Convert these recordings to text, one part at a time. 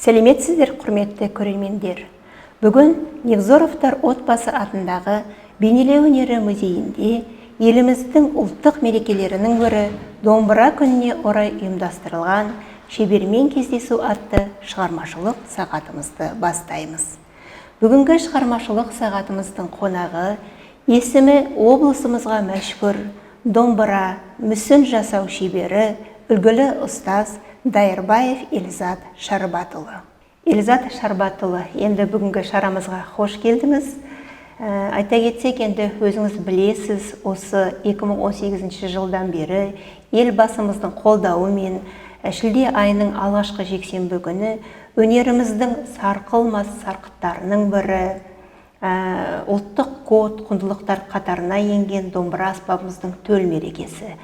Сәлеметсіздер, құрметті көрермендер. Бүгін Невзоровтар отбасы атындағы бейнелеу өнері музейінде еліміздің ұлттық мерекелерінің бірі домбыра күніне орай ұйымдастырылған шебермен кездесу атты шығармашылық сағатымызды бастаймыз. Бүгінгі шығармашылық сағатымыздың қонағы есімі облысымызға мәшһүр домбыра мүсін жасау шебері, үлгілі ұстаз Дайырбаев Елзат Шарбатұлы. Елзат Шарбатұлы, енді бүгінгі шарамызға қош келдіңіз. Айта кетсек, енді өзіңіз білесіз, осы 2018 жылдан бері елбасымыздың қолдауымен шілде айының алғашқы жексенбі күні өнеріміздің сарқылмас сарқыттарының бірі, ұлттық код құндылықтар қатарына енген домбыра аспабымыздың төл мерекесі.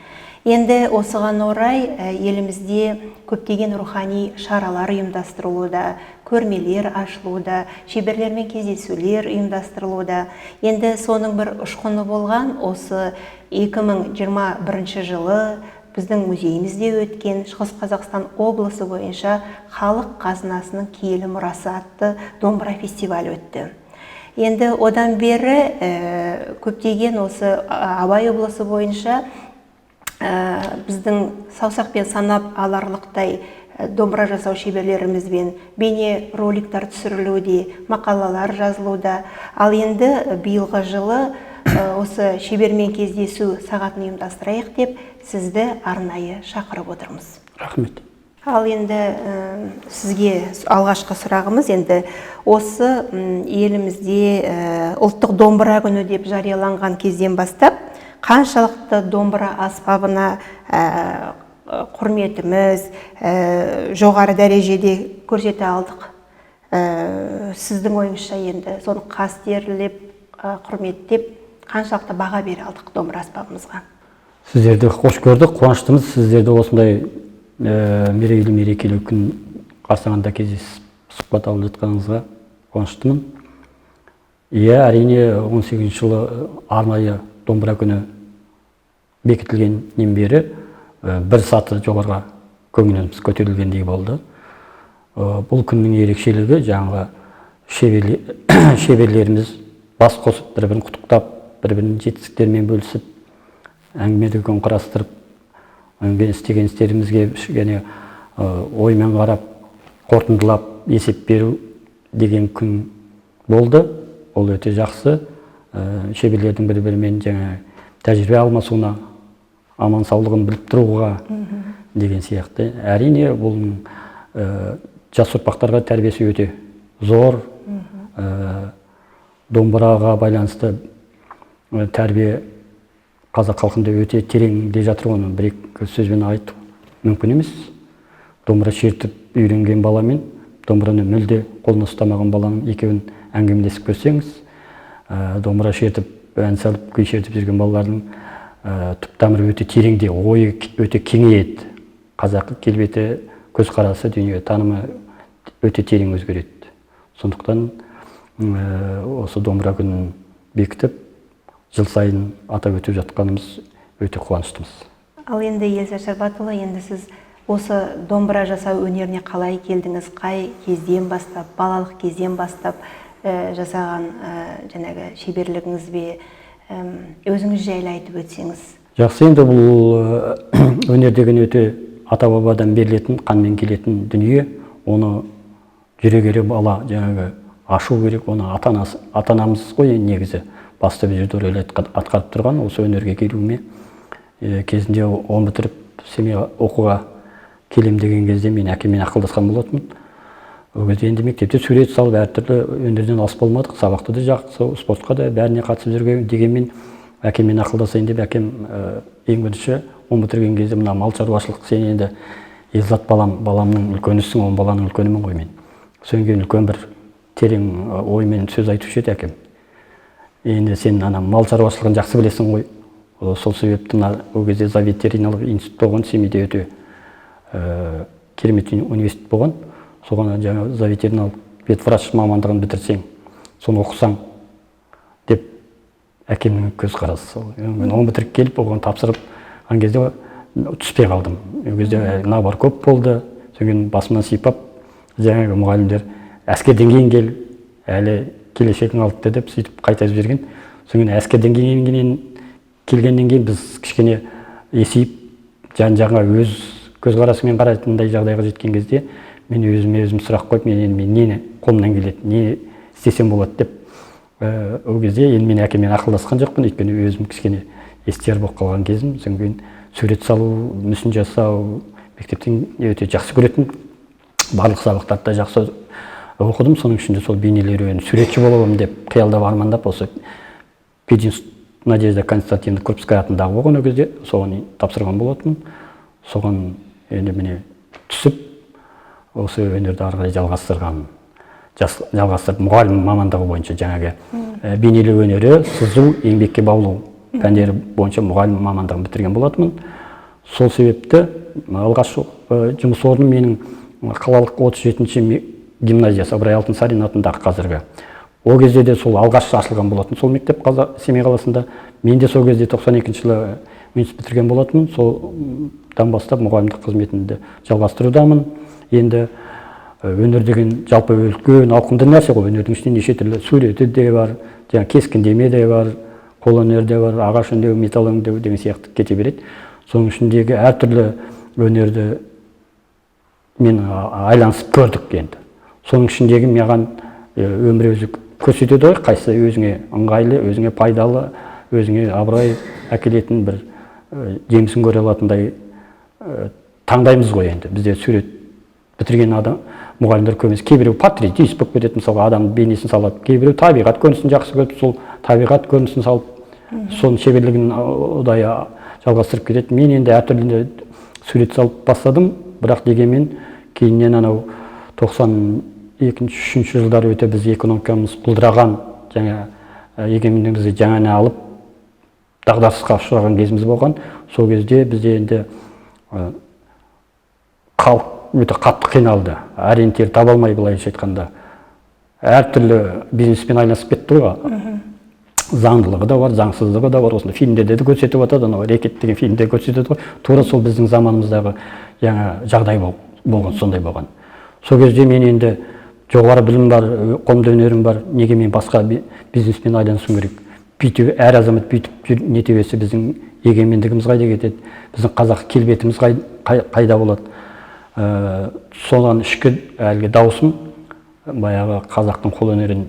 Енді осыған орай елімізде көптеген рухани шаралар ұйымдастырылуда, көрмелер ашылуда, шеберлермен кездесулер ұйымдастырылуда. Енді соның бір ұшқыны болған осы 2021 жылы біздің музейімізде өткен Шығыс Қазақстан облысы бойынша халық қазынасының киелі мұрасы атты домбыра фестивалі өтті. Енді одан бері көптеген осы Абай облысы бойынша біздің саусақпен санап аларлықтай домбыра жасау шеберлерімізбен бейне роликтар түсірілуде, мақалалар жазылуда. Ал енді биылғы жылы осы шебермен кездесу сағатын ұйымдастырайық деп сізді арнайы шақырып отырмыз. Рахмет. Ал енді сізге алғашқы сұрағымыз, енді осы елімізде ұлттық домбыра күні деп жарияланған кезден бастап қаншалықты домбыра аспабына құрметіміз жоғары дәрежеде көрсете алдық? Сіздің ойыңызша енді соны қастерлеп, құрметтеп, қаншалықты баға бере алдық домбыра аспабымызға? Сіздерді қош көрдік, қуаныштымыз. Сіздерді осындай мерейлі мерекелі күн қарсаңында кездесіп сұхбат алып жатқаныңызға қуаныштымын. Әрине 18 жылы арнайы домбыра күні бекітілгеннен бері бір саты жоғарыға көңіліміз көтерілгендей болды. Бұл күннің ерекшелігі жаңағы шеберлеріміз бас қосып, бір-бірін құттықтап, бір-бірінің жетістіктерімен бөлісіп, әңгіме-дүкен құрастырып, істеген істерімізге және оймен қарап, қорытындылап, есеп беру деген күн болды. Ол өте жақсы. Шеберлердің бір-бірімен тәжірибе алмасуына, аман саулығын біліп тұруға деген сияқты. Әрине, бұл жас ұрпақтарға тәрбиесі өте зор. Домбыраға байланысты тәрбие қазақ халқында өте тереңде жатыр, оны бір-екі сөзбен айту мүмкін емес. Домбыра шертіп үйренген баламен домбыраны мүлде қолына ұстамаған баланың екеуін әңгімелесіп көрсеңіз, домбыра шертіп, ән салып, күй шертіп жүрген балалардың түп тамыры өте тереңде, ойы өте кеңейеді. Қазақы келбеті, көзқарасы, дүние танымы өте терең өзгереді. Сондықтан осы домбыра күнін бекітіп, жыл сайын атап өтіп жатқанымыз өте қуаныштымыз. Ал енді Елзат Шарбатұлы, енді сіз осы домбыра жасау өнеріне қалай келдіңіз? Қай кезден бастап, балалық кезден бастап жасаған жаңағы шеберлігіңіз бе, өзіңіз жайлы айтып өтсеңіз? Жақсы, енді бұл өнер деген өте ата-бабадан берілетін, қанмен келетін дүние. Оны жүре бала жаңағы ашу керек, оны ата-анамыз ғой негізі басты бір жерде рөл атқарып тұрған. Осы өнерге келуіме кезінде 10 бітіріп Семей оқуға келем деген кезде мен әкеммен ақылдасқан болатынмын. Ол кезде енді мектепте сурет салып, әртүрлі өнерден ас болмадық, сабақты да жақсы, спортқа да бәріне қатысып жүрген дегенмен әкеммен ақылдасайын деп, әкем ең бірінші 10 бітірген кезде мына мал шаруашылық, сен енді Елзат баламның үлкенісің, он баланың үлкенімін ғой мен. Содан кейін үлкен бір терең оймен сөз айтушы еді әкем. Енді сен мал шаруашылығын жақсы білесің ғой. Сол себепті ол кезде ветеринарлық институт болған, Семейде өте керемет университет болған. Соған жаңа ветеринарлық ветврач мамандығын бітірсең, соны оқысаң деп әкемнің көзқарасы. Мен 10 бітіріп келіп, оған тапсырып, ан кезде түспей қалдым. Ол кезде набар көп болды. Содан басымнан сипап, жаңағы мұғалімдер әскерден кейін кел, әлі келешегің алыпты деп сөйтіп қайта жіберген. Содан кейін әскерден келгеннен кейін біз кішкене есейіп, жан-жағыңа өз көзқарасымен қарайтындай жағдайға жеткен кезде мен өзім сұрақ қойып, мен нені қолымнан келеді, не істесем болады деп. Ол кезде енді мен әкеммен ақылдасқан жоқпын, өйткені өзім кішкене естияр болып қалған кезім. Содан кейін сурет салу, мүсін жасау, мектептен өте жақсы көретін, барлық сабақтарда жақсы оқыдым. Соның ішінде сол бейнелер өнер суретші боламын деп қиялдап армандап, осы Надежда Константиновна Крупская атындағы болған кезде соған тапсырған болатын. Соған енді міне түсіп, осы өнерді ары қарай жалғастырып, мұғалім мамандығы бойынша жаңағы бейнелеу өнері, сызу, еңбекке баулу пәндері бойынша мұғалім мамандығын бітірген болатынмын. Сол себепті алғашқы жұмыс орным менің қалалық 37-ші гимназиясы, Ыбырай Алтынсарин атындағы қазіргі. Ол кезде де сол алғаш ашылған болатын сол мектеп Семей қаласында. Мен де сол кезде 92 жылы мектеп бітірген болатынмын. Солдан бастап мұғалімдік қызметімді жалғастырудамын. Енді өнер деген жалпы үлкен ауқымды нәрсе ғой. Өнердің ішінде неше түрлі суреті де бар, кескіндеме де бар, қолөнер де бар, ағаш өңдеу, металл өңдеу деген сияқты кете береді. Соның ішіндегі әртүрлі өнерді мен айланысып көрдік енді. Соның ішіндегі маған өмір өзі көрсетеді ғой, қайсы өзіңе ыңғайлы, өзіңе пайдалы, өзіңе абырой әкелетін бір жемісін көре алатындай таңдаймыз ғой енді. Бізде сурет бітірген адам мұғалімдер көбінесе кейбіреу патриотист болып кетеді, мысалға адамның бейнесін салады, кейбіреу табиғат көрінісін жақсы көріп, сол табиғат көрінісін салып, соның шеберлігін ұдайы жалғастырып кетеді. Мен енді әртүрлі сурет салып бастадым, бірақ дегенмен кейіннен анау 92-3 жылдар өте біз экономикамыз құлдыраған, жаңа егемендігімізді жаңа алып дағдарысқа ұшыраған кезіміз болған. Сол кезде бізде енді халық өте қатты қиналды, ориентир таба алмай, былайша айтқанда әртүрлі бизнеспен айналысып кетті ғой. Заңдылығы да бар, заңсыздығы да бар. Осында фильмдерде де көрсетіп жатады, анау рекет деген фильмде көрсетеді ғой. Тура сол біздің заманымыздағы жаңа жағдай болған, сондай болған. Сол кезде мен енді жоғары білім бар, қолымда өнерім бар, неге мен басқа бизнеспен айналысуым керек? Бүйтіп әр азамат бүйтіп нете берсе біздің егемендігіміз қайда кетеді? Біздің қазақ келбетіміз қайда болады? Содан ішкі әлгі даусым баяғы қазақтың қолөнерін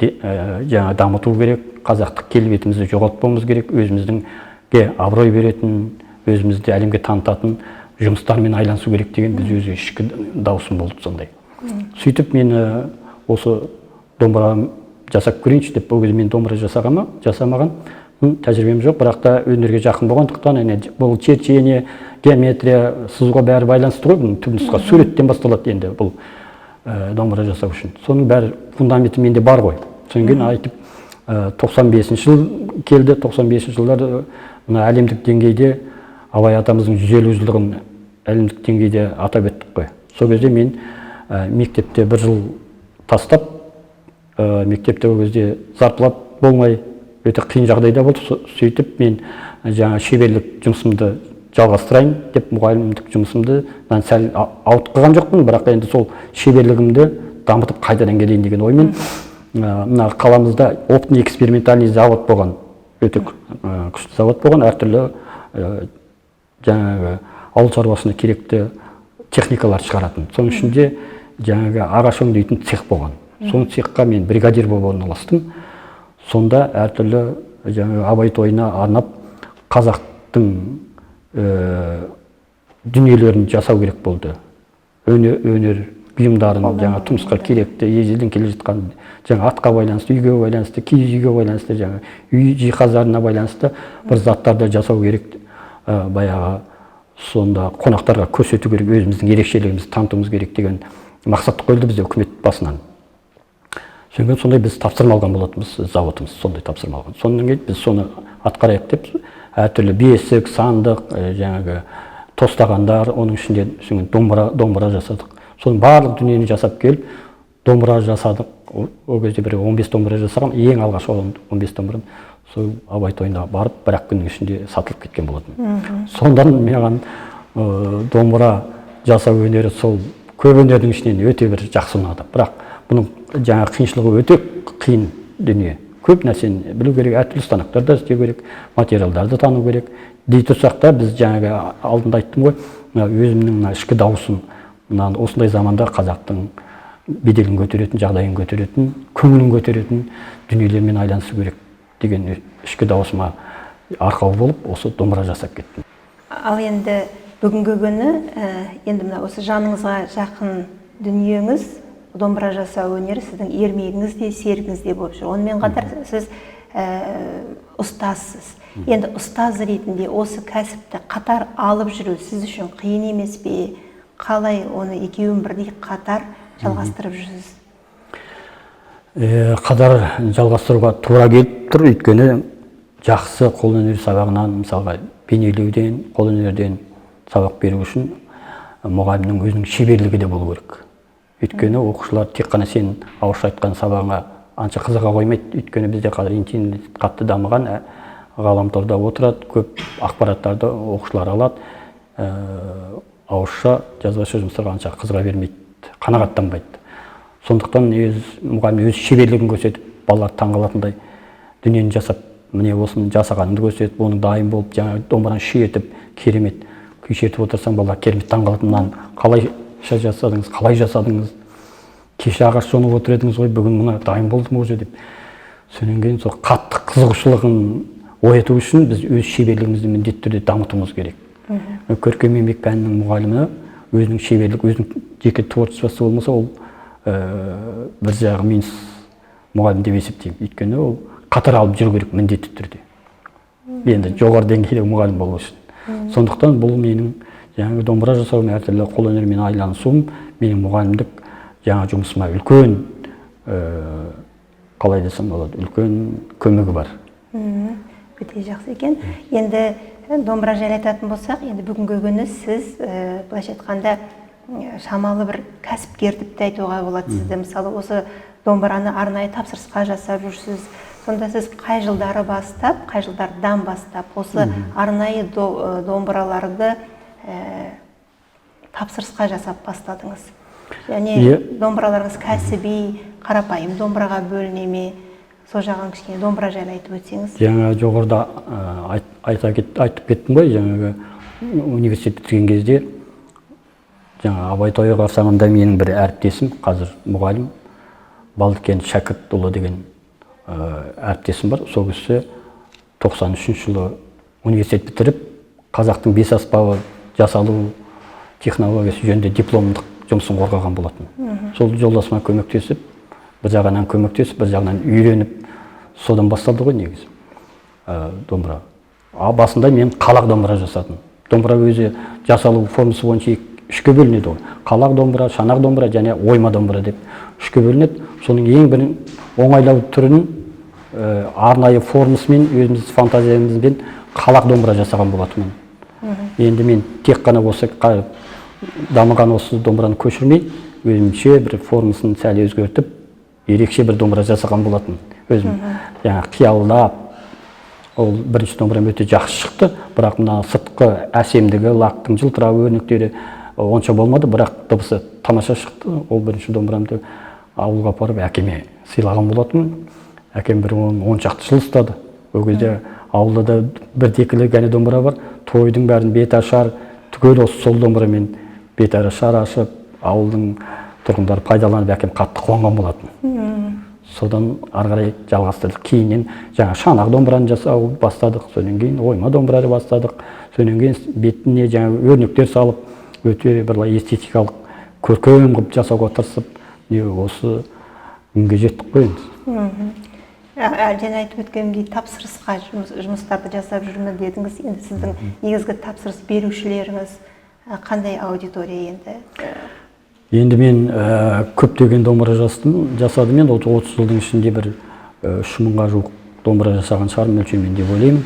жаңа дамыту керек, қазақтық келбетімізді жоғалтпауымыз керек, өзімізге абырой беретін, өзімізді әлемге танытатын жұмыстармен айланысу керек деген біз өзі ішкі даусым болды сондай. Сөйтіп мен осы домбыра жасап көрейінші деп, бұл кезде мен домбыра жасамаған тәжірибем жоқ, бірақ та өнерге жақын болғандықтан бұл черчение, геометрия, сызуға бәрі байланысты ғой, бұның түпнұсқа суреттен басталады енді бұл домбыра жасау үшін. Соның бәрі фундаменті менде бар ғой. Содан кейін айтып 95 жыл келді, 95 жылдар әлемдік деңгейде Абай атамыздың 150 жылдығын әлемдік деңгейде атап өттік қой. Сол кезде мен мектепте бір жыл тастап, мектепте ол кезде зарплат болмай, өте қиын жағдайда болды. Сөйтіп мен жаңа шеберлік жұмысымды жалғастырайын деп, мұғалімдік жұмысымды сәл ауытқыған жоқпын, бірақ енді сол шеберлігімді дамытып қайтадан келейін деген оймен мына қаламызда опытный экспериментальный завод болған, өте күшті завод болған, әртүрлі жаңағы ауыл шаруашылығына керекті техникалар шығаратын. Соның ішінде жаңағы ағаш өңдейтін цех болған. Соның цехқа мен бригадир болып орналастым. Сонда әртүрлі жаңағы Абай тойына арнап қазақтың дүниелерін жасау керек болды. Өнер бұйымдарын, жаңа тұрмысқа керекті, ежелден келе жатқан жаңа атқа байланысты, үйге байланысты, киіз үйге байланысты, жаңа үй жиһаздарына байланысты бір заттарды жасау керек. Баяғы сонда қонақтарға көрсету керек, өзіміздің ерекшелігімізді танытуымыз керек деген мақсат қойылды бізде үкімет басынан. Сондай біз тапсырма алған болатынбыз, заводымыз сондай тапсырма алған. Сонан кейін біз соны атқарайық деп, әртүрлі бесік, сандық, жаңағы тостағандар, оның ішінде домбыра жасадық. Соның барлық дүниені жасап келіп, домбыра жасадық. Ол кезде бір 15 домбыра жасаған, ең алғаш 15 домбыраны сол Абай тойына барып, бір-ақ күннің ішінде сатылып кеткен болатын. Сондан маған домбыра жасау өнері сол көп өнердің ішінен өте бір жақсы ұнады. Бірақ бұның жаңағы қиыншылығы өте қиын дүние. Көп нәрсені білу керек, әртүрлі станоктарда істеу керек, материалдарды тану керек. Дей тұрсақ та біз жаңағы алдында айттым ғой, өзімнің ішкі дауысым осындай заманда қазақтың беделін көтеретін, жағдайын көтеретін, көңілін көтеретін дүниелермен айланысу керек деген ішкі даусыма арқау болып, осы домбыра жасап кеттім. Ал енді бүгінгі күні енді мына осы жаныңызға жақын дүниеңіз, домбыра жасау өнері сіздің ермегіңіз де, серігіңіз де болып жүр. Онымен қатар сіз ұстазсыз. Енді ұстаз ретінде осы кәсіпті қатар алып жүру сіз үшін қиын емес пе? Қалай оны екеуін бірдей қатар жалғастырып жүрсіз? Қатар жалғастыруға тура келіп тұр, өйткені жақсы қолөнер сабағынан, мысалға бейнелеуден, қолөнерден сабақ беру үшін мұғалімнің өзінің шеберлігі де болу керек. Өйткені оқушылар тек қана сен ауызша айтқан сабағыңа анша қызыға қоймайды. Өйткені бізде қазір интернет қатты дамыған, ғаламторда отырады, көп ақпараттарды оқушылар алады. Ауызша жазбаша жұмыстарға анша қызыға бермейді, қанағаттанбайды. Сондықтан мұғалім өз шеберлігін көрсетіп, балалар таңғалатындай дүниені жасап, міне осыны жасағанымды көрсетіп, оның дайын болып, жаңа домбыраны шертіп, керемет күй шертіп отырсаң, балалар керемет таңғалатыннан қалайша жасадыңыз, қалай жасадыңыз, кеше ағаш жонып отыр едіңіз ғой, бүгін мына дайын болды ма уже деп. Сонан кейін сол қатты қызығушылығын ояту үшін біз өз шеберлігімізді міндетті түрде дамытуымыз керек. Көркем еңбек пәнінің мұғалімі өзінің шеберлік, өзінің жеке творчествосы болмаса, ол бір жағы минус мұғалім деп есептеймін. Өйткені ол қатар алып жүру керек міндетті түрде. Енді жоғары деңгейдегі мұғалім болу үшін. Сондықтан бұл менің жаңағы домбыра жасауым, әртүрлі қолөнермен айланысуым менің мұғалімдік жаңа жұмысыма үлкен, қалай десем болады, үлкен көмегі бар. Өте жақсы екен. Енді домбыра жайлы айтатын болсақ, енді бүгінгі күні сіз былайша айтқанда шамалы бір кәсіпкер деп те айтуға болады сізді. Мысалы, осы домбыраны арнайы тапсырысқа жасап жүрсіз. Сонда сіз қай жылдары бастап, қай жылдардан бастап осы арнайы домбыраларды тапсырысқа жасап бастадыңыз? Және домбыраларыңыз кәсіби, қарапайым домбыраға бөліне ме? Сол жағын кішкене домбыра жайлы айтып өтсеңіз. Жаңа жоғарыда айтып кеттім ғой, жаңағы университетте бітірген кезде жаңа абай тойы қарсаңында менің бір әріптесім, қазір мұғалім, Балдыкен Шәкіртұлы деген әріптесім бар. Сол кісі 93 жылы университет бітіріп, қазақтың бес аспабы жасалу технологиясы жөнінде дипломдық жұмысын қорғаған болатын. Сол жолдасыма көмектесіп, бір жағынан көмектесіп, бір жағынан үйреніп, содан басталды ғой негізі домбыра. Басында мен қалақ домбыра жасадым. Домбыра өзі жасалу формасы бойынша үшке бөлінеді ғой. Қалақ домбыра, шанақ домбыра және ойма домбыра деп үшке бөлінеді. Соның ең бір оңайлау түрін арнайы формасымен, өзіміз фантазиямызбен қалақ домбыра жасаған болатынмын. Енді мен тек қана осы дамыған осы домбыраны көшірмей, өзімше бір формасын сәл өзгертіп, ерекше бір домбыра жасаған болатын. Өзім жаңа қиялдап, ол бірінші домбырам өте жақсы шықты, бірақ мына сыртқы әсемдігі, лақтың жылтырауы, өрнектері онша болмады, бірақ дыбысы тамаша шықты. Ол бірінші домбырамды ауылға апарып әкеме сыйлаған болатын. Әкем бір 10 шақты жыл ұстады. Ол кезде ауылда бір-екілі ғана домбыра бар. Тойдың бәрін бет ашар, түгел осы сол домбырамен бет ашар ашып, ауылдың тұрғындары пайдаланып, әкем қатты қуанған болатын. Содан ары қарай жалғастырдық. Кейіннен жаңа шанақ домбыраны жасау бастадық, содан кейін ойма домбыраны бастадық. Содан кейін бетіне жаңа өрнектер салып, өте бір эстетикалық көркем қылып жасауға тырысып, осы күнге жеттік қой енді. Және айтып өткендей тапсырысқа жұмыстарды жасап жүрмін дедіңіз. Енді сіздің негізгі тапсырыс берушілеріңіз қандай аудитория енді? Енді мен көптеген домбыра жасадым. Енді 30 жылдың ішінде бір 3000-ға жуық домбыра жасаған шығармын өлшеммен деп ойлаймын.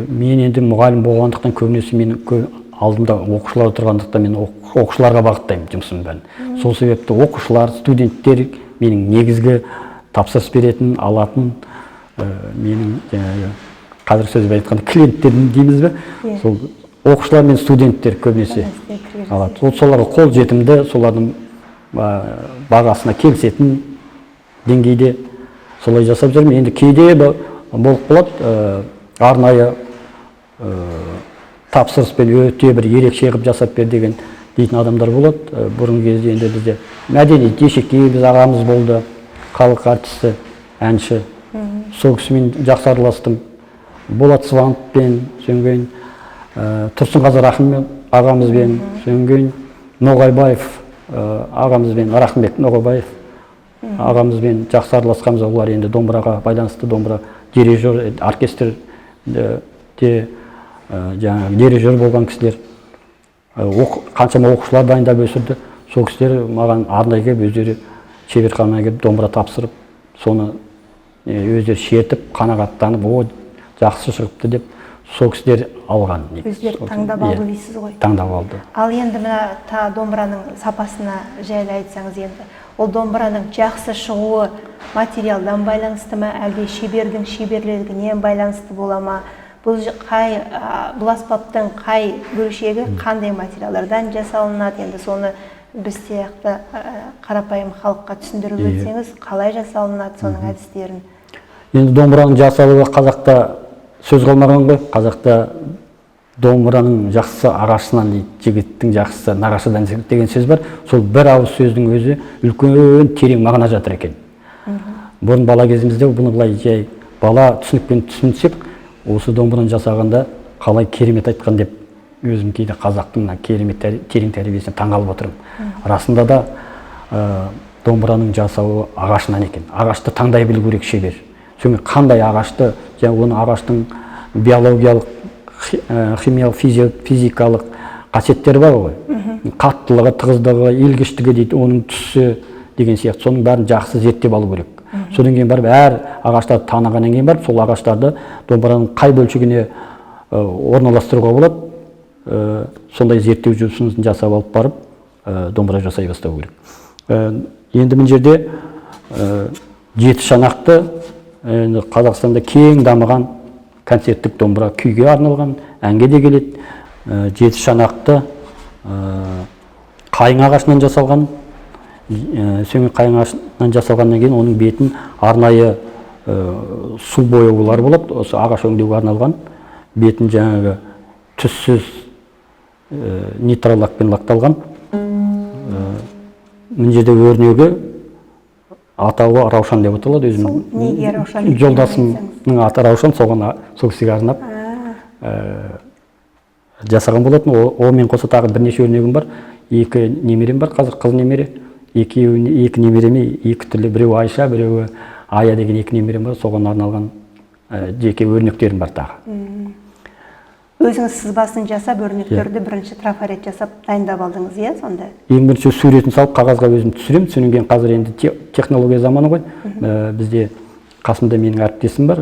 Мен енді мұғалім болғандықтан көбінесе мен алдымда оқушылар отырғандықтан мен оқушыларға бағыттаймын жұмысым бәрін. Сол себепті оқушылар, студенттер менің негізгі тапсырыс беретін, алатын, менің қазір сөзбен айтқанда клиенттерім дейміз бе, сол оқушылар мен студенттер көбінесе алады. Соларға қол жетімді, солардың бағасына келісетін деңгейде солай жасап жүрмін. Енді кейде болып қалады, арнайы тапсырыспен өте бір ерекше қылып жасап бер деген дейтін адамдар болады. Бұрынғы кезде енді бізде мәдени дешекей біз ағамыз болды, халық артисі, әнші. Сол кісімен жақсы араластым. Болат Свановпен, сөнген Тұрсынғазы Рахым ағамызбен, сөнген Ноғайбаев ағамызбен, Рахымбек Ноғайбаев ағамызбен жақсы араласқанбыз. Олар енді домбыраға байланысты, домбыра дирижер, оркестрде жаңағы дирижер болған кісілер. Қаншама оқушылар дайындап өсірді. Сол кісілер маған арнайы келіп, өздері шеберханаға келіп домбыра тапсырып, соны өздері шертіп, қанағаттанып, о, жақсы шығыпты деп, сол кісілер алған. Өздері таңдап алды дейсіз ғой. Таңдап алды. Ал енді мына домбыраның сапасына жайлы айтсаңыз енді, ол домбыраның жақсы шығуы материалдан байланысты ма, әлде шебердің шеберлігінен байланысты бола ма? Бұл аспаптың қай бөлшегі қандай материалдардан жасалынады? Енді соны біз сияқты қарапайым халыққа түсіндіріп өтсеңіз, қалай жасалынады соның әдістерін? Енді домбыраның жасалуы қазақта сөз қалмаған ғой. Қазақта домбыраның жақсысы ағашынан дейді, жігіттің жақсысы нағашыдан деген сөз бар. Сол бір ауыз сөздің өзі үлкен терең мағына жатыр екен. Бұрын бала кезімізде бұны былай жай бала түсінікпен түсінсек, осы домбыраны жасағанда қалай керемет айтқан деп өзім кейде қазақтың керемет терең тәрбиесіне таңғалып отырмын. Расында да домбыраның жасауы ағашынан екен. Ағашты таңдай білу керек шебер. Соны қандай ағашты, оны ағаштың биологиялық, химиялық, физикалық қасиеттері бар ғой. Қаттылығы, тығыздығы, илгіштігі дейді, оның түсі деген сияқты. Соның бәрін жақсы зерттеп алу керек. Содан кейін барып әр ағаштарды танығаннан кейін барып, сол ағаштарды домбыраның қай бөлшегіне орналастыруға болады, сондай зерттеу жұмысын жасап алып барып, домбыра жасай бастау керек. Енді мына жерде жеті шанақты Қазақстанда кең дамыған концерттік домбыра күйге арналған, әнге де келеді. Жеті шанақты қайың ағашынан жасалған, сөнген қайың ағашынан жасалғаннан кейін оның бетін арнайы су бояулар болады. Осы ағаш өңдеуге арналған бетін жаңағы түссіз нейтраллакпен лақталған. Мына жерде өрнегі атауы Раушан деп аталады. Неге Раушан? Жолдасымның аты Раушан, сол кісіге арнап жасаған болатын. Онымен қоса тағы бірнеше өрнегім бар. Екі немерем бар, қазір қыз немере. Екі немереме екі түрлі, біреуі Айша, біреуі Ая деген екі немерем бар. Соған арналған жеке өрнектерім бар тағы. Өзіңіз сызбасын жасап, өрнектерді бірінші трафарет жасап дайындап алдыңыз, иә, сонда? Ең бірінші суретін салып, қағазға өзім түсіремін. Содан кейін қазір енді технология заманы ғой. Бізде қасымда менің әріптесім бар,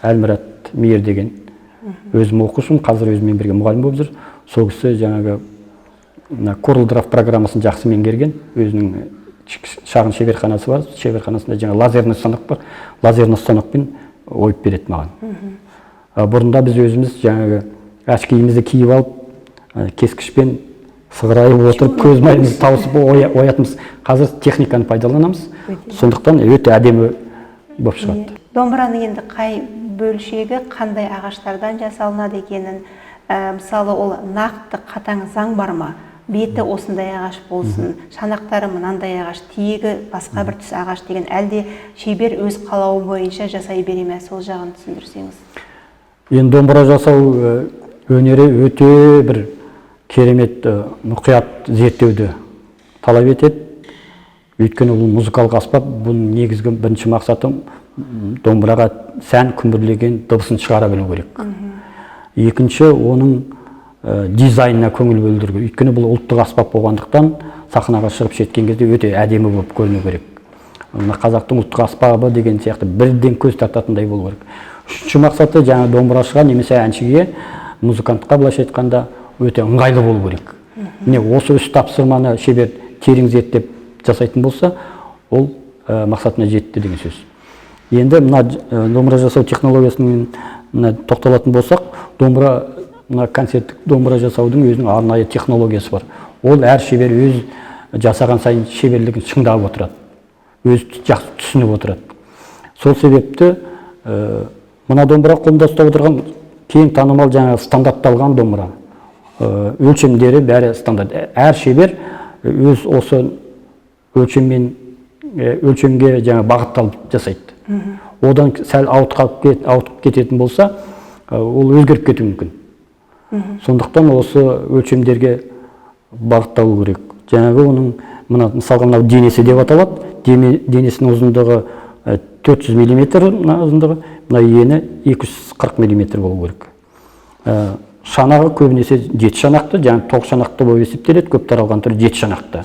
Әлмірат Мейір деген. Өзім оқушым, қазір өзімен бірге мұғалім болып жүр. Сол кісі жаңағы CorelDRAW программасын жақсы меңгерген. Өзінің шағын шеберханасы бар. Шеберханасында жаңа лазерный станок бар. Лазерный станокпен ойып береді маған. Бұрында біз өзіміз жаңағы әшкейімізді киіп алып, кескішпен сығырайып отырып, көз майымызды тауысып оятымыз. Қазір техниканы пайдаланамыз. Сондықтан өте әдемі болып шығады. Домбыраның енді қай бөлшегі қандай ағаштардан жасалынады екенін, мысалы ол нақты қатаң заң бар ма? Беті осындай ағаш болсын, шанақтары мынандай ағаш, тиегі басқа бір түс ағаш деген, әлде шебер өз қалауы бойынша жасай бере ме? Сол жағын түсіндірсеңіз. Енді домбыра жасау өнері өте бір керемет мұқият зерттеуді талап етеді. Өйткені ол музыкалық аспап, бұның негізгі бірінші мақсаты домбыраға сән күмбірлеген дыбысын шығара білу керек. Екінші, оның дизайнына көңіл бөлдіру керек. Өйткені бұл ұлттық аспап болғандықтан сахнаға шығып жеткен кезде өте әдемі болып көріну керек. Қазақтың ұлттық аспабы деген сияқты бірден көз тартатындай болу керек. Үшінші мақсаты жаңа домбырашыға немесе әншіге, музыкантқа былайша айтқанда өте ыңғайлы болу керек. Міне осы үш тапсырманы шебер терең зерттеп жасайтын болса, ол мақсатына жетті деген сөз. Енді мына домбыра жасау технологиясына тоқталатын болсақ, домбыра мына концерттік домбыра жасаудың өзінің арнайы технологиясы бар. Ол әр шебер өз жасаған сайын шеберлігін шыңдап отырады, өз жақсы түсініп отырады. Сол себепті мына домбыра қолында ұстап отырған кең танымал жаңа стандартталған домбыра. Өлшемдері бәрі стандарт. Әр шебер өз осы өлшемге жаңа бағытталып жасайды. Одан сәл ауытқып кететін болса, ол өзгеріп кетуі мүмкін. Сондықтан осы өлшемдерге бағытталу керек. Жаңағы оның мысалға мынау денесі деп аталады. Денесінің ұзындығы 400 мм ұзындығы, мына ені 240 мм болу керек. Шанағы көбінесе 7 шанақты, жаңағы 9 шанақты болып есептеледі, көп таралған түрі 7 шанақты.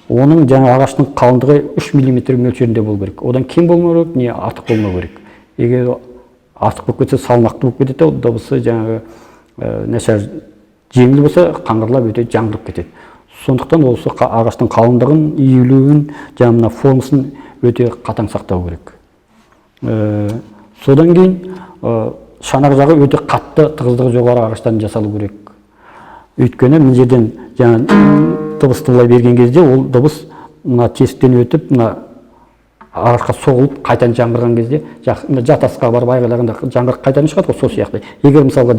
Оның жаңа ағаштың қалыңдығы 3 мм мөлшерінде болу керек. Одан кем болмау керек, не артық болмау керек. Егер артық болып кетсе, салмақты болып кетеді, ол дыбысы жаңағы нашар жеңіл болса, қаңғырлап өте жаңғырып кетеді. Сондықтан осы ағаштың қалыңдығын, иілуін, жаңа формасын өте қатаң сақтау керек. Содан кейін шанақ жағы өте қатты, тығыздығы жоғары ағаштан жасалу керек. Өйткені мына жерден дыбысты былай берген кезде ол дыбыс мына тесіктен өтіп, мына ағашқа соғылып, қайтадан жаңғырған кезде, жатасқа барып айғайлағанда жаңғырып қайтадан шығады, сол сияқты. Егер мысалға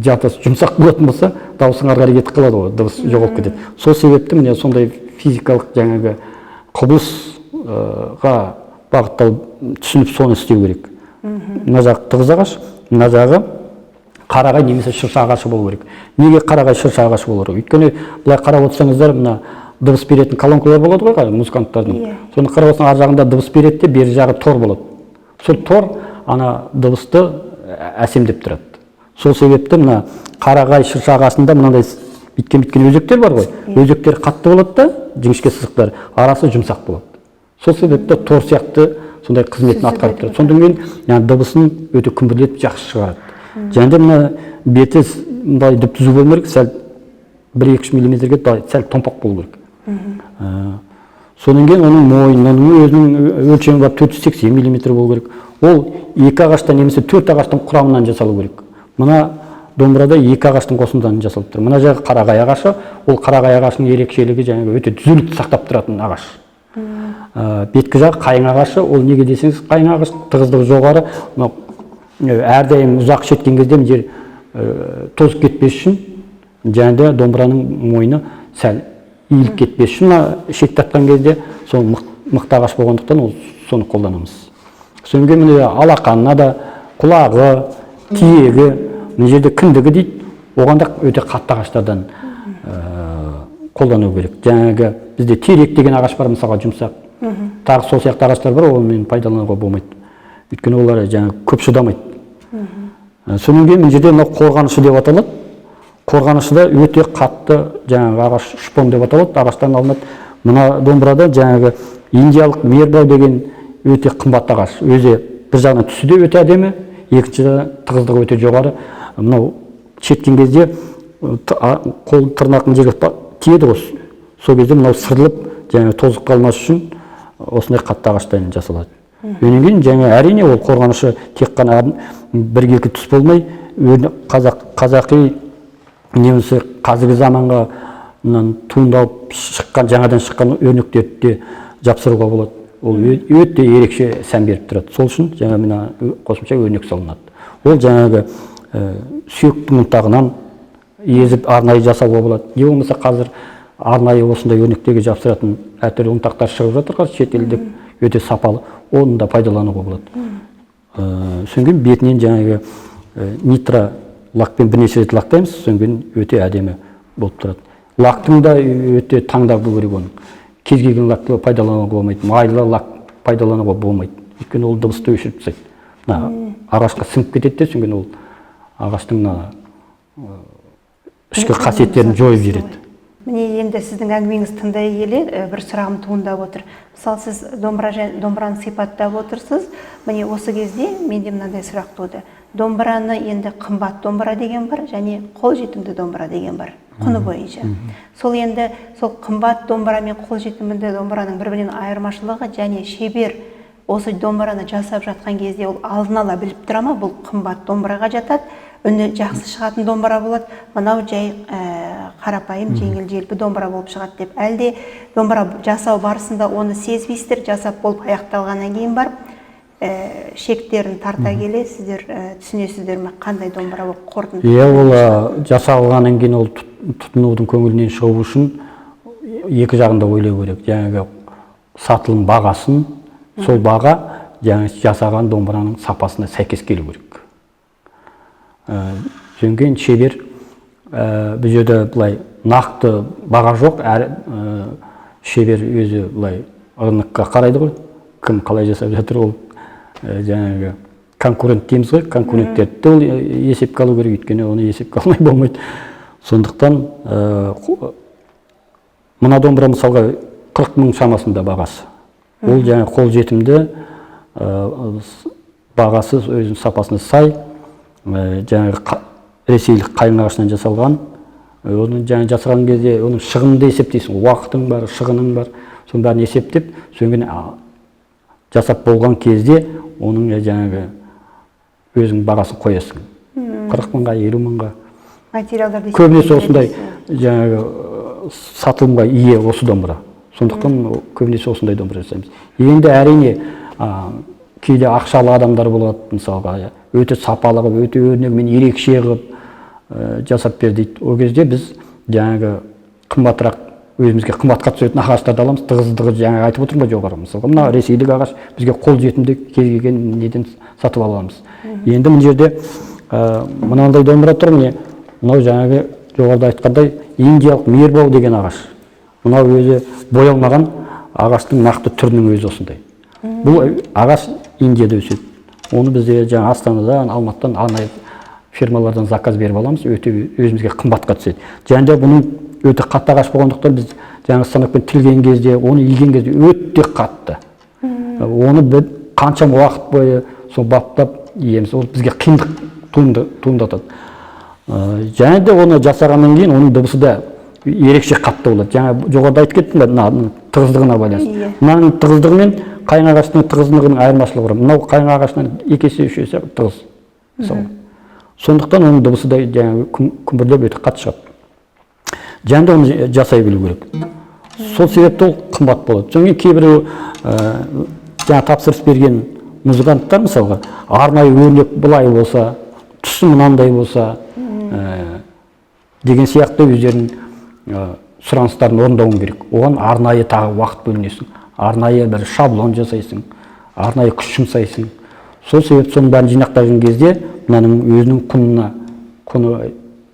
жатас жұмсақ болатын болса, дауысың ары қарай кетіп қалады ғой, дыбыс жоғалып кетеді. Сол себепті міне сондай физикалық жаңағы құбылысқа бағыттау түсініп соны істеу керек. Мына жағы тығыз ағаш, мына жағы қарағай немесе шырша ағашы болу керек. Неге қарағай шырша ағашы болу керек? Өйткені былай қарап отырсаңыздар, мына дыбыс беретін колонкалар болады ғой, музыканттардың. Соны қарап отырсаң, ар жағында дыбыс береді де, бері жағы тор болады. Сол тор ана дыбысты әсемдеп тұрады. Сол себепті мына қарағай шырша ағашында мынандай біткен өзектер бар ғой. Өзектер қатты болады да, жіңішке сызықтар, арасы жұмсақ болады. Сол себепті тор сияқты сондай қызметін атқарып тұрады. Сондан кейін дыбысын өте күмбірлетіп жақсы шығарады. Және де мына беті мындай дүп түзу болмау керек, сәл 1-2 мм-ге сәл томпақ болу керек. Содан кейін оның мойнының өзінің өлшемі бар 480 мм болу керек. Ол 2 ағаштан немесе 4 ағаштың құрамынан жасалу керек. Мына домбырада 2 ағаштың қосындыдан жасалып тұр. Мына жағы қарағай ағашы, ол қарағай ағашының ерекшелігі жаңағы өте түзулікті сақтап тұратын ағаш. Беткі жағы қайың ағашы, ол неге десеңіз, қайың ағаш тығыздығы жоғары, әрдайым ұзақ шеткен кезде жер тозып кетпес үшін, және де домбыраның мойны сәл иіліп кетпес үшін, шет тартқан кезде сол мықты ағаш болғандықтан соны қолданамыз. Содан кейін міне алақанына да құлағы, тиегі, мына жерде кіндігі дейді, оған да өте қатты ағаштардан қолдану керек. Жаңағы бізде терек деген ағаш бар, мысалға жұмсақ. Тағы сол сияқты ағаштар бар, онымен пайдалануға болмайды. Өйткені олар жаңағы көп шыдамайды. Содан кейін мына жерде қорғанышы деп аталады. Қорғанышыда өте қатты жаңағы ағаш шпон деп аталады, ағаштан алынады. Мына домбырада жаңағы индиялық мербау деген өте қымбат ағаш. Өзі бір жағынан түсі де өте әдемі, екіншіден тығыздығы өте жоғары. Мынау шеткен кезде қол тырнақтың жерге тиеді ғой. Сол кезде мынау сырылып, жаңағы тозып қалмас үшін осындай қатты ағаштан жасалады. Өнен кейін жаңа әрине ол қорғанышы тек қана 1-2 түс болмай, қазақи немесе қазіргі заманға туындалып шыққан, жаңадан шыққан өрнектерді жапсыруға болады. Ол өте ерекше сән беріп тұрады. Сол үшін жаңа мына қосымша өрнек салынады. Ол жаңағы сүйектің ұнтағынан езіп арнайы жасауға болады. Не болмаса қазір арнайы осындай өрнектерге жапсыратын әртүрлі ұнтақтар шығып жатыр, шетелдік өте сапалы. Оны да пайдалануға болады. Содан кейін бетінен жаңағы нитро лакпен бірнеше рет лақтаймыз, содан кейін өте әдемі болып тұрады. Лактың да өте таңдап болу керек оның. Кез келген лакты пайдалануға болмайды, майлы лак пайдалануға болмайды. Өйткені ол дыбысты өшіріп тастайды. Ағашқа сіңіп кетеді де, содан кейін ол ағаштың ішкі қасиеттерін жойып жібереді. Міне енді сіздің әңгімеңіз тыңдай келе бір сұрағым туындап отыр. Мысалы, сіз домбыраны сипаттап отырсыз. Міне осы кезде менде мынандай сұрақ туды. Домбыраны енді қымбат домбыра деген бар, және қолжетімді домбыра деген бар, құны бойынша. Сол енді сол қымбат домбыра мен қолжетімді домбыраның бір-бірінен айырмашылығы, және шебер осы домбыраны жасап жатқан кезде ол алдын ала біліп тұра ма, бұл қымбат домбыраға жатады, үні жақсы шығатын домбыра болады, мынау жай қарапайым жеңіл желпі домбыра болып шығады деп. Әлде домбыра жасау барысында оны сезбейсіздер, жасап болып аяқталғаннан кейін барып шектерін тарта келе сіздер түсінесіздер ме, қандай домбыра болып қорытынды? Ол жасалғаннан кейін ол тұтынудың көңілінен шығу үшін екі жағында ойлау керек. Жаңағы сатылым бағасын, сол баға жасаған домбыраның сапасына сәйкес келу керек. Жөнген шебер бұл жерде былай нақты баға жоқ, шебер өзі былай рынокқа қарайды ғой, кім қалай жасап жатыр, ол жаңағы конкурент дейміз ғой, конкуренттерді ол есепке алу керек, өйткені оны есепке алмай болмайды. Сондықтан мына домбыра мысалға 40 мың шамасында бағасы. Ол жаңа қол жетімді, бағасы өзінің сапасына сай, жаңағы ресейлік қайың ағашынан жасалған. Оны жаңа жасаған кезде оның шығынды есептейсің, уақытың бар, шығының бар, соның бәрін есептеп, содан жасап болған кезде оның жаңағы өзің бағасын қоясың. 40 мыңға, 50 мыңға. Материалдарды көбінесе осындай жаңағы сатылымға ие осы домбыра. Сондықтан көбінесе осындай домбыра жасаймыз. Енді әрине кейде ақшалы адамдар болады, мысалға, өте сапалы қылып, өте өрнегімен ерекше қылып жасап бер дейді. Ол кезде біз жаңағы қымбатырақ, өзімізге қымбатқа түсетін ағаштарды аламыз, тығыздығы жаңағы айтып отырмын ба жоғары. Мысалға, мына ресейлік ағаш бізге қол жетімді кез келген неден сатып аламыз. Енді мына жерде мынандай домбыра тұр, міне, мынау жаңағы жоғарыда айтқандай индиялық мейірбау деген ағаш. Мынау өзі боялмаған ағаштың нақты түрінің өзі осындай. Бұл ағаш Индияда өседі. Оны бізде жаңа Астанадан, Алматыдан арнайы фирмалардан заказ беріп аламыз, өте өзімізге қымбатқа түседі. Және де бұның өте қатты ағаш болғандықтан біз жаңа станокпен тілген кезде, оны иген кезде өте қатты. Оны қаншама уақыт бойы сол баптап иеміз. Ол бізге қиындық туындатады. Және де оны жасағаннан кейін оның дыбысы да ерекше қатты болады. Жаңа жоғарыда айтып кеттім бе, мына тығыздығына байланысты. Мынаның тығыздығы мен қайың ағашының тығыздығының айырмашылығы бар. Мынау қайың ағашынан 2 есе 3 есе тығыз. Сондықтан оның дыбысы да күмбірлеп өте қатты шығады. Және де оны жасай білу керек. Сол себепті ол қымбат болады. Және кейбір жаңа тапсырыс берген музыканттар мысалға арнайы өрнек былай болса, түсі мынандай болса деген сияқты өздерінің сұраныстарын орындауың керек. Оған арнайы тағы уақыт бөлінесің, арнайы бір шаблон жасайсың, арнайы күш жұмсайсың. Сол себепті соның бәрін жинақтаған кезде мынаның өзінің құны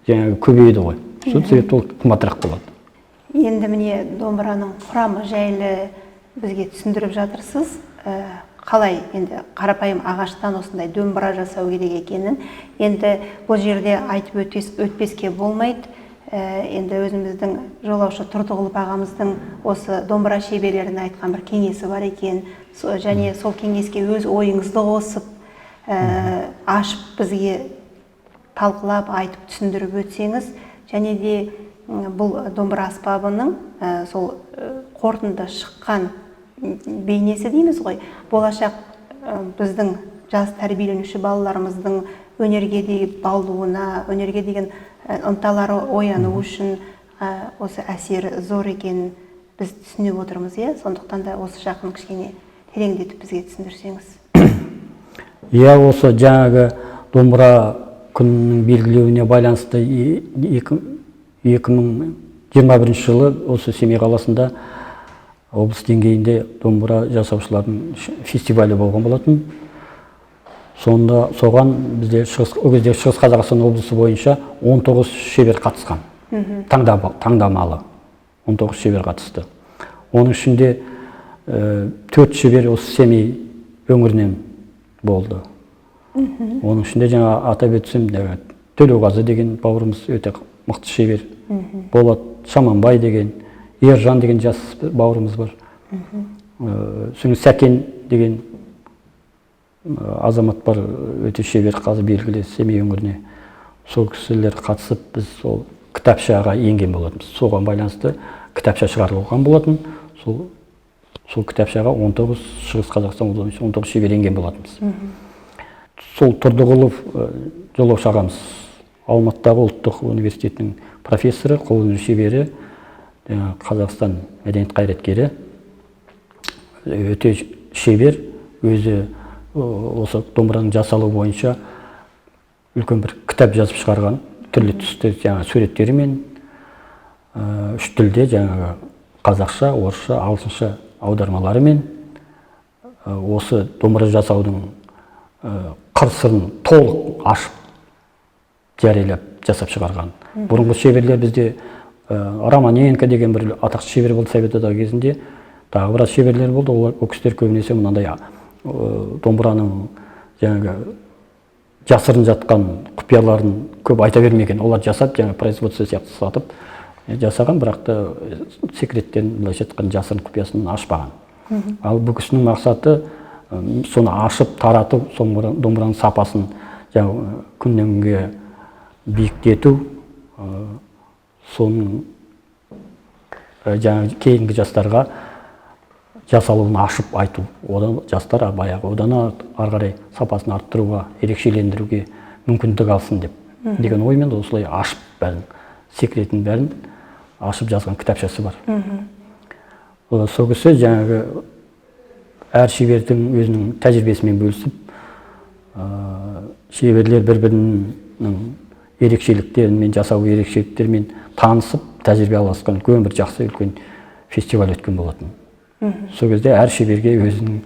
жаңағы көбейеді ғой. Сол себепті ол қымбатырақ болады. Енді міне домбыраның құрамы жайлы бізге түсіндіріп жатырсыз. Қалай енді қарапайым ағаштан осындай домбыра жасау керек екенін. Енді бұл жерде айтып өтпеске болмайды. Енді өзіміздің жолаушы Тұрдығұлов ағамыздың осы домбыра шеберлеріне айтқан бір кеңесі бар екен. Және сол кеңеске өз ойыңызды қосып, ашып бізге талқылап, айтып түсіндіріп өтсеңіз, және де бұл домбыра аспабының сол қорытынды шыққан бейнесі дейміз ғой, болашақ біздің жас тәрбиеленуші балаларымыздың өнерге деген баулуына, өнерге деген ынталары ояну үшін осы әсері зор екенін біз түсініп отырмыз, иә? Сондықтан да осы жақын кішкене тереңдетіп бізге түсіндірсеңіз. Иә, осы жаңағы домбыра күнінің белгілеуіне байланысты 2021 жылы осы Семей қаласында облыс деңгейінде домбыра жасаушылардың фестивалі болған болатын. Сонда соған бізде Шығыс Қазақстан облысы бойынша 19 шебер қатысқан. Таңдамалы 19 шебер қатысты. Оның ішінде 4 шебер осы Семей өңірінен болды. Оның ішінде жаңа атап өтсем, Төлеуғазы деген бауырымыз өте мықты шебер. Болат Шаманбай деген, Ержан деген жас бауырымыз бар. Сосын Сәкен деген азамат бар, өте шебер, қазір белгілі Семей өңіріне. Сол кісілер қатысып, біз сол кітапшаға енген болатынбыз. Соған байланысты кітапша шығарылған болатын. Сол кітапшаға 19 Шығыс Қазақстан облысында 19 шебер енген болатынбыз. Сол Тұрдығұлов жолаушы ағамыз Алматыдағы ұлттық университетінің профессоры, қолөнер шебері, Қазақстан мәдениет қайраткері, өте шебер, өзі осы домбыраның жасалу бойынша үлкен бір кітап жазып шығарған, түрлі түсті суреттерімен, үш тілде қазақша, орысша, ағылшынша аудармаларымен осы домбыра жасаудың қыр-сырын толық ашып жариялап жасап шығарған. Бұрынғы шеберлер бізде Романенко деген бір атақты шебер болды Совет одағы кезінде. Тағы біраз шеберлер болды. Ол кісілер көбінесе мынандай домбыраның жасырын жатқан құпияларын көп айта бермеген. Олар жасап, производство сияқты сатып жасаған, бірақ та секреттерін, былайша айтқан жасырын құпиясын ашпаған. Ал бұл кісінің мақсаты соны ашып, таратып, домбыраның сапасын күннен күнге биіктету, соның кейінгі жастарға жасалуын ашып айту, одан жастар одан ары қарай сапасын арттыруға, ерекшелендіруге мүмкіндік алсын деген оймен осылай ашып бәрін, секретін бәрін ашып жазған кітапшасы бар. Сол кісі әр шебердің өзінің тәжірибесімен бөлісіп, шеберлер бір-бірінің ерекшеліктерімен, жасау ерекшеліктерімен танысып, тәжірибе алысқан үлкен бір жақсы үлкен фестиваль өткен болатын. Сол кезде әр шеберге өзінің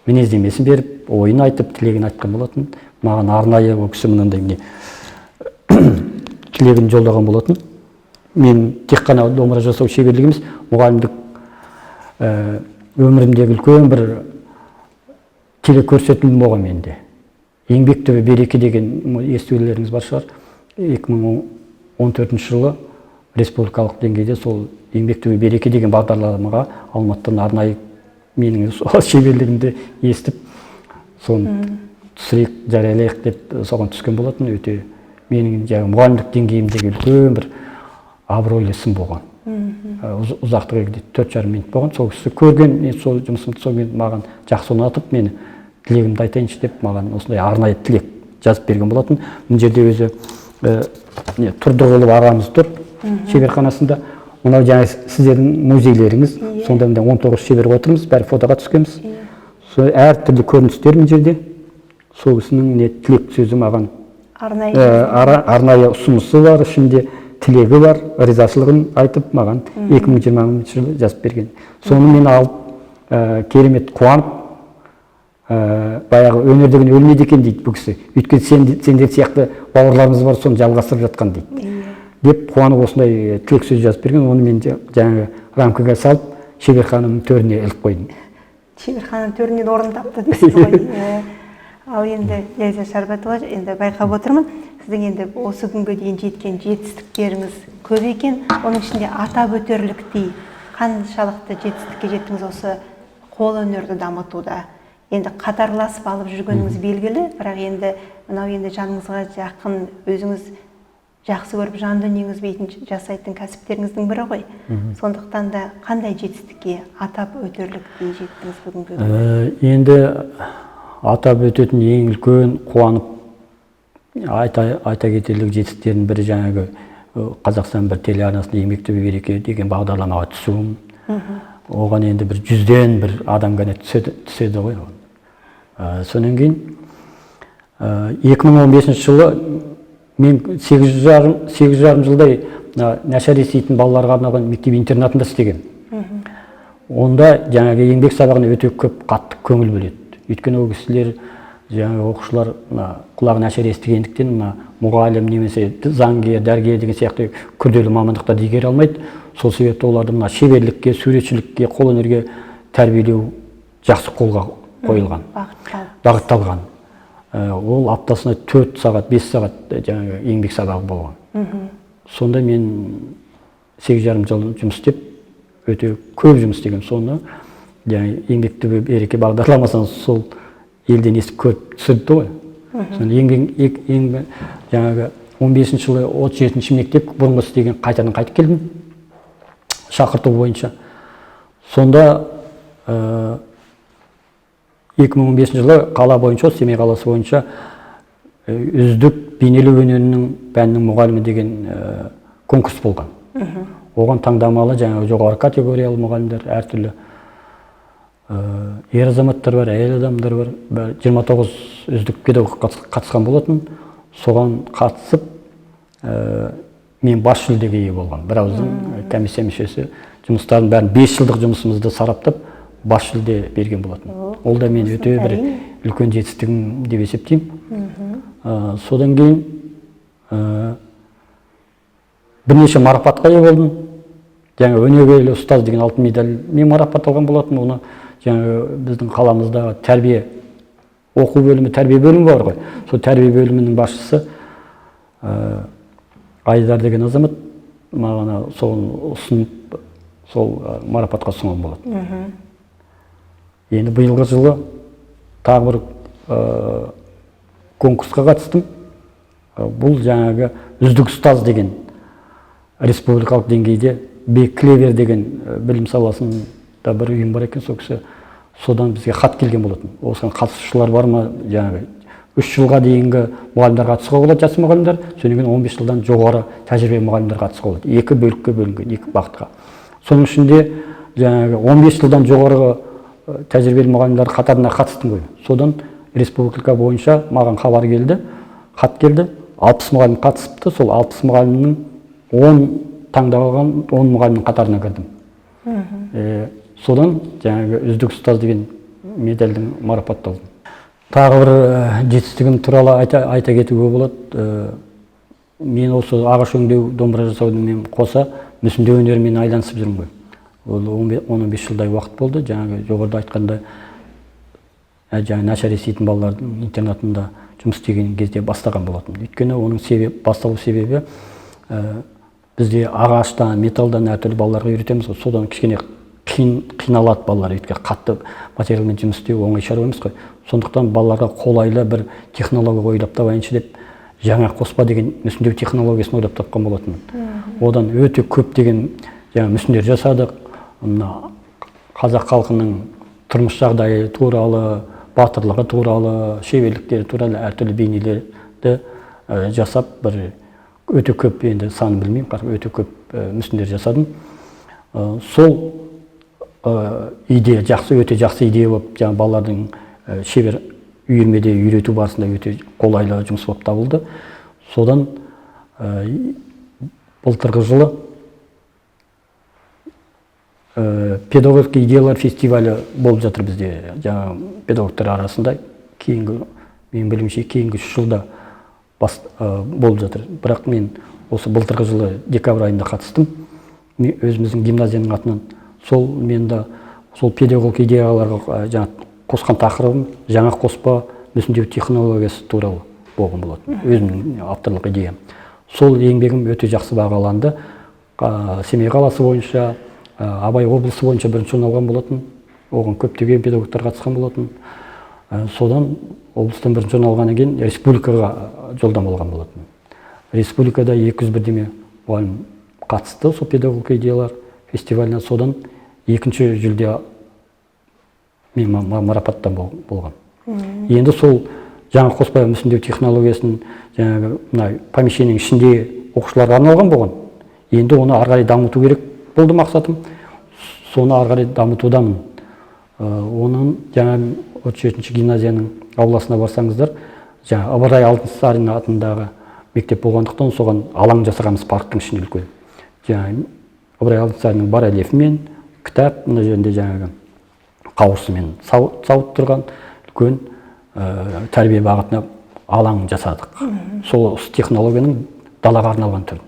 мінездемесін беріп, ойын айтып, тілегін айтқан болатын. Маған арнайы ол кісі мынандай тілегін жолдаған болатын. Мен тек қана домбыра жасау шеберлік емес, мұғалімдік өмірімдегі үлкен бір телекөрсетілім болған менде. Еңбек түбі береке деген естулеріңіз бар шығар. 2014 жылы республикалық деңгейде сол еңбек түбі береке деген бағдарламаға Алматыдан арнайы менің шеберлігімді естіп, соны түсірейік, жариялайық деп соған түскен болатын. Өте менің мұғалімдік деңгейімдегі үлкен бір абыройлы ісім болған. Ұзақтығы 4,5 минут болған. Сол кісі көрген, сол жұмысымды сонымен маған жақсы ұнатып, мені тілегімді айтайыншы деп маған осындай арнайы тілек жазып берген болатын. Бұл жерде өзі Тұрдығұлов ағамыз тұр шеберханасында. Мынау сіздердің музейлеріңіз, сонда 19 шебер отырмыз, бәрі фотоға түскенбіз. Әр түрлі көріністер бұл жерде. Сол кісінің тілек сөзі маған арнайы ұсынысы бар, ішінде тілегі бар, ризашылығын айтып маған 2020 жылы жазып берген. Соны мен алып керемет қуанып, баяғы өнердеген өлмейді екен дейді бұл кісі. Өйткені сендер сияқты бауырларымыз бар, соны жалғастырып жатқан дейді. Деп қуанып осындай тілек сөз жазып берген. Оны мен жаңағы рамкаға салып, шеберхананың төріне іліп қойдым. Шеберхананың төрінен орын тапты дейсіз ғой. Ал енді Ләйза Шарбатова, енді байқап отырмын, сіздің енді осы күнге дейін жеткен жетістіктеріңіз көп екен. Оның ішінде атап өтерліктей қаншалықты жетістікке жеттіңіз осы қолөнерді дамытуда. Енді қатарласып алып жүргеніңіз белгілі, бірақ енді мынау енді жаныңызға жақын, өзіңіз жақсы көріп жан дүниеңіз бетін жасайтын кәсіптеріңіздің бірі ғой. Сондықтан да қандай жетістікке атап өтерліктей жеттіңіз бүгінгі күні? Енді атап өтетін ең үлкен қуанып айта кетерлік жетістіктердің бірі жаңағы Қазақстан бір телеарнасында еңбек түбі береке деген бағдарламаға түсуім. Оған енді бір 100-ден бір адам ғана түседі ғой. Сонан кейін 2015 жылы мен 8,5 жылдай нашар еститін балаларға арналған мектеп интернатында істеген. Онда жаңағы еңбек сабағына өте көп қатты көңіл бөледі. Өйткені ол кісілер жаңағы оқушылар құлағы нашар естігендіктен мұғалім немесе заңгер, дәрігер деген сияқты күрделі мамандықтарды игере алмайды. Сол себепті оларды шеберлікке, суретшілікке, қолөнерге тәрбиелеу жақсы қолға қойылған, бағытталған. Ол аптасына 4 сағат, 5 сағат жаңағы еңбек сабағы болған. Сонда мен 8,5 жыл жұмыс істеп, өте көп жұмыс істеген. Соны еңбек түбі береке бағдарламасынан сол елден естіп көріп түсірді ғой. Жаңағы 15 жылы 37 мектеп бұрынғы істеген қайтадан қайтып келдім. Шақырту бойынша. Сонда 2015 жылы қала бойынша, Семей қаласы бойынша үздік бейнелеу өнерінің пәнінің мұғалімі деген конкурс болған. Оған таңдамалы жаңағы жоғары категориялы мұғалімдер әртүрлі ер азаматтар бар, әйел адамдар бар. 29 үздік педагог қатысқан болатын. Соған қатысып, мен бас жүлдеге ие болған. Бір ауыздың комиссия мүшесі жұмыстарын бәрін 5 жылдық жұмысымызды сараптап бас жүлде берген болатын. Ол да мен өте бір үлкен жетістігім деп есептеймін. Содан кейін бірнеше марапатқа ие болдым. Жаңа өнегелі ұстаз деген алтын медальмен марапат алған болатын. Оны жаңа біздің қаламыздағы тәрбие оқу бөлімі, тәрбие бөлімі бар ғой. Сол тәрбие бөлімінің басшысы Айдар деген азамат маған соны ұсынып, сол марапатқа ұсынған болатын. Енді биылғы жылы тағы бір конкурсқа қатыстым. Бұл жаңағы үздік ұстаз деген республикалық деңгейде Клевер деген білім саласында бір ұйым бар екен, сол кісі содан бізге хат келген болатын. Осыған қатысушылар бар ма, жаңағы 3 жылға дейінгі мұғалімдер қатысуға болады, жас мұғалімдер, содан кейін 15 жылдан жоғары тәжірибе мұғалімдер қатысуға болады. 2 бөлікке бөлінген, 2 бағытқа. Соның ішінде жаңағы 15 жылдан жоғары тәжірибелі мұғалімдер қатарына қатыстым ғой. Содан республика бойынша маған хабар келді, хат келді. 60 мұғалім қатысыпты, сол 60 мұғалімнің 10 таңдалған 10 мұғалімнің қатарына кірдім. Содан жаңағы үздік ұстаз деген медальдің марапатталдым. Тағы бір жетістігім туралы айта кетуге болады. Мен осы ағаш өңдеу, домбыра жасаумен қоса мүсіндеу өнерімен айналысып жүрмін ғой. Ол 15 жылдай уақыт болды. Жаңағы жоғарыда айтқанда жаңағы нашар еститін балалардың интернатында жұмыс істеген кезде бастаған болатын. Өйткені оның басталу себебі бізде ағаштан, металдан әртүрлі балаларға үйретеміз, содан кішкене қиналады балалар, өйткені қатты материалмен жұмыс істеу оңай шаруа емес қой. Сондықтан балаларға қолайлы бір технология ойлап табайыншы деп жаңа қоспа деген мүсіндеу технологиясын ойлап тапқан болатын. Одан өте көп деген жаңа мүсіндер жасадық. Мына қазақ халқының тұрмыс жағдайы туралы, батырлығы туралы, шеберліктері туралы әртүрлі бейнелерді жасап, бір өте көп, енді санын білмеймін, өте көп мүсіндер жасадым. Сол идея өте жақсы идея болып, жаңа балалардың шебер үйірмеде үйрету барысында өте қолайлы жұмыс болып табылды. Содан былтырғы жылы педагогика идеялар фестивалі болып жатыр бізде, жаңа педагогтар арасында. Кейінгі, мен білімше, кейінгі 3 жылда болып жатыр. Бірақ мен осы былтырғы жылы декабрь айында қатыстым. Өзіміздің гимназияның атынан. Сол мен де сол педагогика идеяларға жаңа қосқан тақырыбым жаңа қоспа мүсіндеу технологиясы туралы болған болатын. Өзімнің авторлық идеям. Сол еңбегім өте жақсы бағаланды. Семей қаласы бойынша, Абай облысы бойынша бірінші орын алған болатын. Оған көптеген педагогтар қатысқан болатын. Содан облыстан бірінші орын алғаннан кейін республикаға жолдама алған болатын. Республикада 201 мұғалім қатысты сол педагогика идеялар фестиваліне. Содан екінші жүлде мен марапаттан болған. Енді сол жаңа қоспа мүсіндеу технологиясын жаңағы помещениенің ішінде оқушыларға арналған болған. Енді оны ары қарай дамыту керек болды мақсатым. Соны ары қарай дамытудамын. Оның жаңа 34-ші гимназияның ауласына барсаңыздар, жаңа Ыбырай Алтынсарин атындағы мектеп болғандықтан соған алаң жасағанбыз парктың ішінде үлкен. Жаңа Ыбырай Алтынсариннің барельефімен, кітап, мына жерінде жаңағы қауырсымен сауыт тұрған үлкен тәрбие бағытына алаң жасадық. Сол технологияның далаға арналған түрі.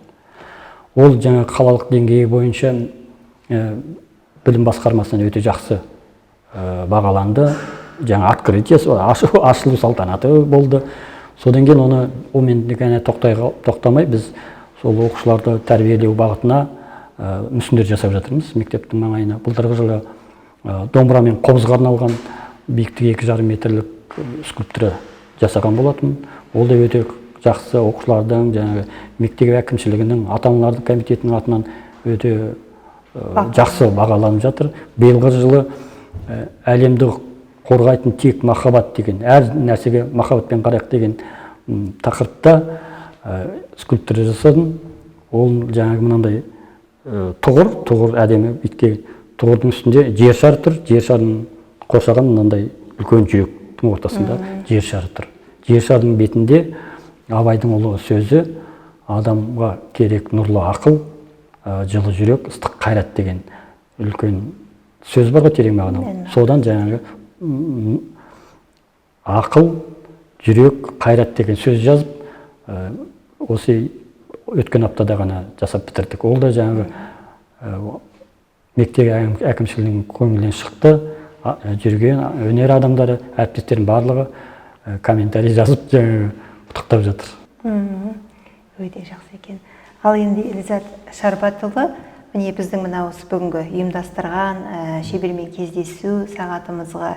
Ол жаңа қалалық деңгейі бойынша білім басқармасынан өте жақсы бағаланды. Жаңа открытие, ашылу салтанаты болды. Содан кейін онымен ғана тоқтамай біз сол оқушыларды тәрбиелеу бағытына мүсіндер жасап жатырмыз мектептің маңайына. Былтырғы жылы домбыра мен қобызға арналған биіктігі 2,5 метрлік скульптура жасаған болатын. Ол да өте жақсы оқушылардың, жаңағы мектеп әкімшілігінің, ата-аналардың комитетінің атынан өте жақсы бағаланып жатыр. Биылғы жылы әлемді қорғайтын тек махаббат деген, әр нәрсеге махаббатпен қарайық деген тақырыпта скульптура жасадым. Ол жаңағы мынандай тұғыр әдемі битке, тұғырдың үстінде жер шары тұр, жер шарын қоршаған мынандай үлкен жүректің ортасында жер шары тұр. Жер шардың бетінде Абайдың ұлы сөзі адамға керек нұрлы ақыл, жылы жүрек, ыстық қайрат деген үлкен сөз бар ғой, терең мағына. Содан жаңағы ақыл, жүрек, қайрат деген сөз жазып, осы өткен аптада ғана жасап бітірдік. Ол да жаңағы мектеп әкімшілігінің көңілінен шықты. Жүрген өнер адамдары, әріптестердің барлығы комментарий жазып жаңағы құттықтап жатыр. Өте жақсы екен. Ал енді Елизат Шарбатұлы, міне біздің мына осы бүгінгі ұйымдастырған шебермен кездесу сағатымызға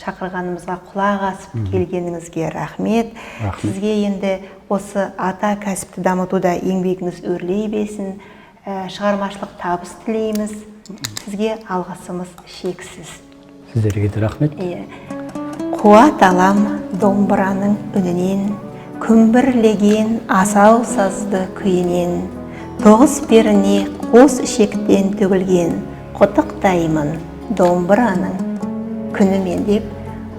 шақырғанымызға құлақ асып келгеніңізге рахмет. Сізге енді осы ата кәсіпті дамытуда еңбегіңіз өрлей берсін, шығармашылық табыс тілейміз. Сізге алғысымыз шексіз. Сіздерге де рахмет. Қуат алам домбыраның үнінен, күмбірлеген асау сазды күйінен, тоғыз періне қос ішектен төгілген құттықтаймын домбыраның күнімен деп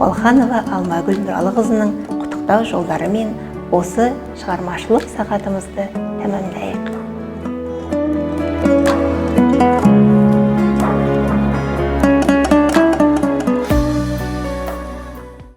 Олханова Алмагүл Нұралықызының құттықтау жолдарымен осы шығармашылық сағатымызды тәмамдайық.